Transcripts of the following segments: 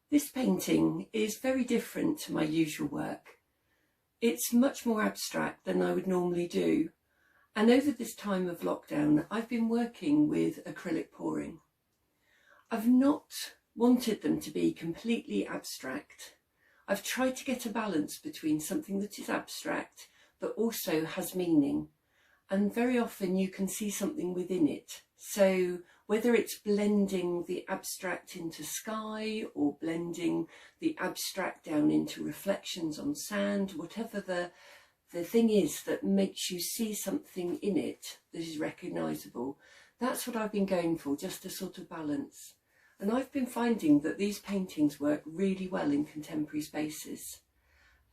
This painting is very different to my usual work. It's much more abstract than I would normally do, and over this time of lockdown I've been working with acrylic pouring. I've not wanted them to be completely abstract. I've tried to get a balance between something that is abstract but also has meaning, and very often you can see something within it. So whether it's blending the abstract into sky or blending the abstract down into reflections on sand, whatever the thing is that makes you see something in it that is recognisable, that's what I've been going for, just a sort of balance. And I've been finding that these paintings work really well in contemporary spaces.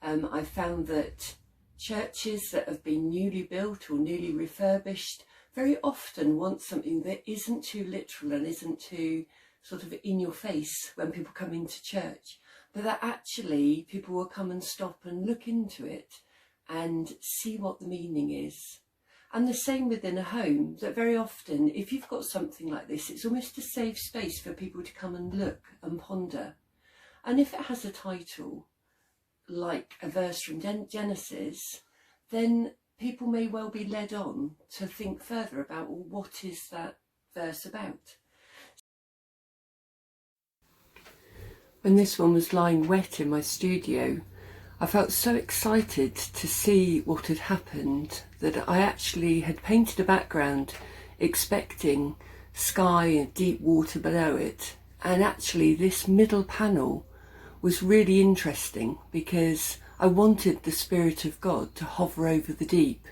I've found that churches that have been newly built or newly refurbished very often want something that isn't too literal and isn't too sort of in your face when people come into church, but that actually people will come and stop and look into it and see what the meaning is. And the same within a home, that very often if you've got something like this, it's almost a safe space for people to come and look and ponder. And if it has a title like a verse from Genesis, then people may well be led on to think further about, well, what is that verse about? When this one was lying wet in my studio, I felt so excited to see what had happened that I actually had painted a background expecting sky and deep water below it, and actually this middle panel was really interesting because I wanted the Spirit of God to hover over the deep.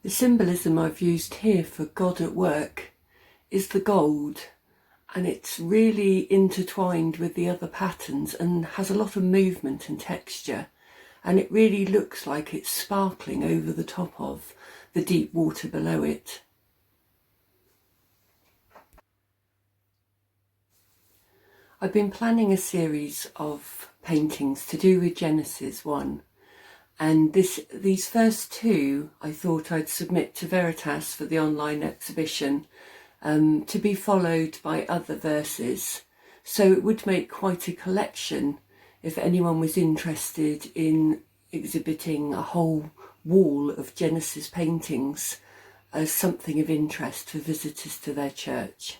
The symbolism I've used here for God at work is the gold, and it's really intertwined with the other patterns and has a lot of movement and texture, and it really looks like it's sparkling over the top of the deep water below it. I've been planning a series of paintings to do with Genesis 1, and these first two I thought I'd submit to Veritas for the online exhibition, to be followed by other verses, so it would make quite a collection if anyone was interested in exhibiting a whole wall of Genesis paintings as something of interest for visitors to their church.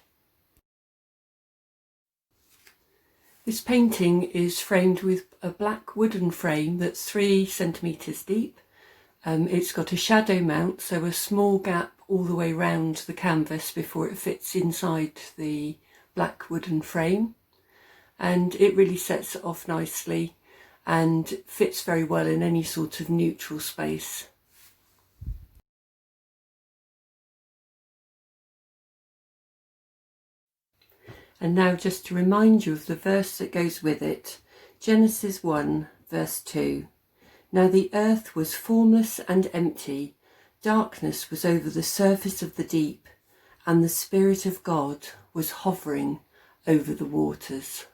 This painting is framed with a black wooden frame that's 3 centimetres deep. It's got a shadow mount, so a small gap all the way round the canvas before it fits inside the black wooden frame. And it really sets it off nicely and fits very well in any sort of neutral space. And now just to remind you of the verse that goes with it, Genesis 1 verse 2. Now the earth was formless and empty, darkness was over the surface of the deep, and the Spirit of God was hovering over the waters.